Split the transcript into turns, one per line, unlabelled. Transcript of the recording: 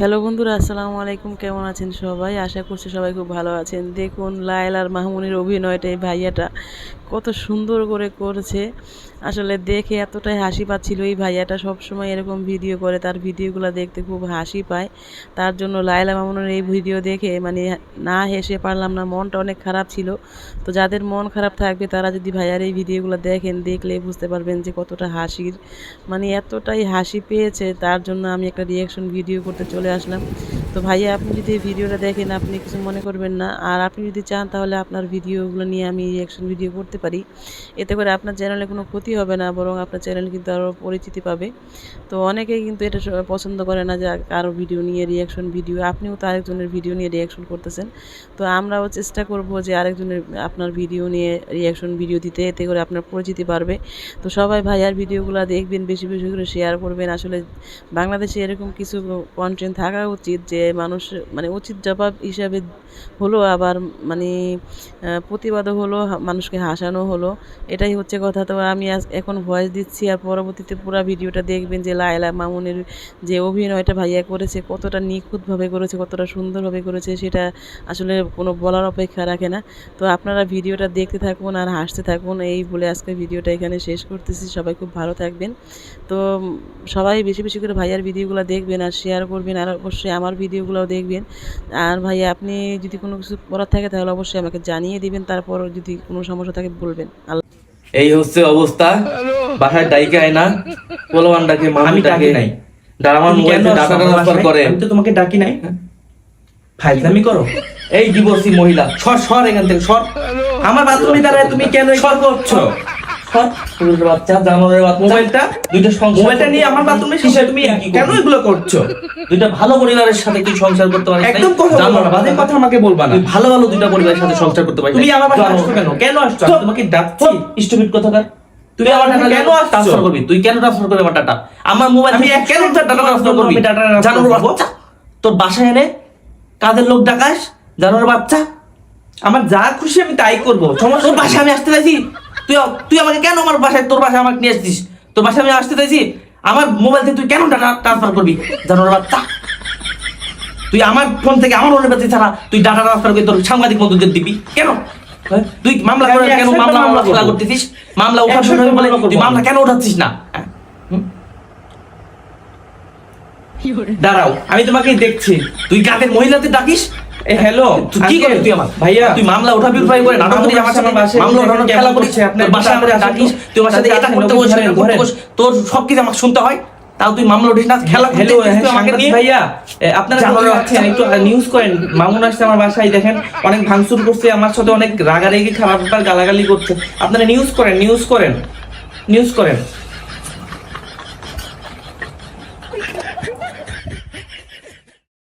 Hello বন্ধুরা, আসসালামু আলাইকুম। কেমন আছেন সবাই? আশা করছি সবাই খুব ভালো আছেন। দেখুন লায়লা আর মাহমুনের অভিনয়টা এই ভাইয়াটা কত সুন্দর করে করেছে। আসলে দেখে এতটাই হাসি পাচ্ছিল। এই ভাইয়াটা সবসময় এরকম ভিডিও করে, তার ভিডিওগুলো দেখতে খুব হাসি পায়। তার জন্য লায়লা মামুনের এই ভিডিও দেখে মানে না হেসে পারলাম না, মনটা অনেক খারাপ ছিল। তো যাদের মন খারাপ থাকবে তারা যদি ভাইয়ার এই ভিডিওগুলো দেখেন, দেখলে বুঝতে পারবেন যে কতটা হাসির, মানে এতটাই হাসি পেয়েছে। তার জন্য আমি একটা রিয়াকশন ভিডিও করতে চলে আসলাম। তো ভাইয়া, আপনি যদি এই ভিডিওটা দেখেন আপনি কিছু মনে করবেন না, আর আপনি যদি চান তাহলে আপনার ভিডিওগুলো নিয়ে আমি রিয়াকশন ভিডিও করতে পারি। এতে করে আপনার চ্যানেলে কোনো ক্ষতি হবে না, বরং আপনার চ্যানেল কিন্তু আরও পরিচিতি পাবে। তো অনেকেই কিন্তু এটা পছন্দ করে না যে কারো ভিডিও নিয়ে রিয়াকশন ভিডিও, আপনিও তো আরেকজনের ভিডিও নিয়ে রিয়াকশন করতেছেন। তো আমরাও চেষ্টা করব যে আরেকজনের আপনার ভিডিও নিয়ে রিয়াকশন ভিডিও দিতে, এতে করে আপনার পরিচিতি বাড়বে। তো সবাই ভাইয়ার ভিডিওগুলো দেখবেন, বেশি বেশি করে শেয়ার করবেন। আসলে বাংলাদেশে এরকম কিছু কন্টেন্ট থাকা উচিত যে মানুষ মানে উচিত জবাব হিসাবে হলো, আবার মানে প্রতিবাদও হলো, মানুষকে হাসানো হলো, এটাই হচ্ছে কথা। তো আমি এখন ভয়েস দিচ্ছি, আর পরবর্তীতে পুরো ভিডিওটা দেখবেন যে লায়লা মামুনের যে অভিনয়টা ভাইয়া করেছে, কতটা নিখুঁতভাবে করেছে, কতটা সুন্দরভাবে করেছে, সেটা আসলে কোনো বলার অপেক্ষা রাখে না। তো আপনারা ভিডিওটা দেখতে থাকুন আর হাসতে থাকুন, এই বলে আজকে ভিডিওটা এখানে শেষ করতেছি। সবাই খুব ভালো থাকবেন। তো সবাই বেশি বেশি করে ভাইয়ার ভিডিওগুলো দেখবেন আর শেয়ার করবেন, আর অবশ্যই আমার ভিডিওগুলোও দেখবেন। আর ভাইয়া, আপনি যদি কোনো কিছু করার থাকে তাহলে অবশ্যই আমাকে জানিয়ে দিবেন, তারপর যদি কোনো সমস্যা থাকে বলবেন।
এই হচ্ছে অবস্থা। বাসায় ডাইকে আয় না, পোলাওয়ানটাকে মামিটাকে
নাই।
আমার মোবাইলে ডাটা ট্রান্সফার করে।
আমি তো তোমাকে ডাকি নাই। ফাইজলামি করো।
এই ডিভোর্সি মহিলা, সর সর এখান থেকে সর।
আমার বাথরুমে দাঁড়ায় তুমি কেন সর করছো?
সর পুরুষের বাচ্চা, জানোয়ারের বাচ্চা।
মোবাইলটা
দুইটা
মোবাইলটা নিয়ে আমার বাথরুমে এসে তুমি কেন এগুলো করছো?
দুইটা ভালো পরিবারের সাথে তুই সংসার করতে পারিস?
একদম কথা বলবা না, বাজে কথা আমাকে বলবা না।
তুই ভালো ভালো দুইটা পরিবারের সাথে সংসার করতে পারিস?
তুমি আমার বাসায় আসছো কেন? কেন আসছো? আমি তোমাকে ডাকছি।
স্টুপিড কথাকার।
তুমি আমার টাকা কেন
ট্রান্সফার
আসছো?
করবি? তুই কেন ট্রান্সফার করবি আমার ডাটা? আমার মোবাইল
আমি
থেকে কেন ডাটা ট্রান্সফার করবি?
আমি ডাটা ট্রান্সফার
জানোয়ারের
করবো?
বাচ্চা, তোর বাসায় এনে কাদের লোক ডাকাস? জানোয়ারের বাচ্চা,
আমার যা খুশি আমি তাই করবো।
তোর বাসায় আমি আসতে চাইছি, তুই তুই আমাকে কেন আমার বাসায়, তোর বাসায় আমাকে নিয়ে আসছিস? তোর বাসায় আমি আসতে চাইছি, আমার মোবাইল থেকে তুই কেন ডাটা ট্রান্সফার করবি? জানোয়ারের বাচ্চা, তুই আমার ফোন থেকে আমার অনুমতি ছাড়া তুই ডাটা ট্রান্সফার করে তোর সাংবাদিক বন্ধুদের দিবি কেন? তুই মামলা করে কেন মামলা খেলা করতেছিস? মামলা উঠার সময় বলে তুই মামলা কেন উঠাচ্ছিস না?
দাঁড়াও, আমি তোমাকে দেখছি।
তুই কাদের মহিলাদের ডাকিস?
হ্যালো,
তুই কি করে তুই আমার
ভাইয়া?
তুই মামলা উঠাবি, উঠাই করে নাটক করিস আমার সাথে, মামলা উঠানোর খেলা করিস, আপনার বাসায় আমাদের ডাকিস, তুই আমার সাথে এটা করতে বসে তোর সবকিছু আমাকে শুনতে হয়, তাও তুই মামলা উঠিস না, খেলা
হ্যালো
আমাকে নিয়ে।
ভাইয়া, আপনারা আছেন একটু নিউজ করেন। মামুন আসছে আমার বাসায়, দেখেন অনেক ভাঙচুর করছে, আমার সাথে অনেক রাগারাগি খারাপ গালাগালি করছে। আপনারা নিউজ করেন, নিউজ করেন, নিউজ করেন।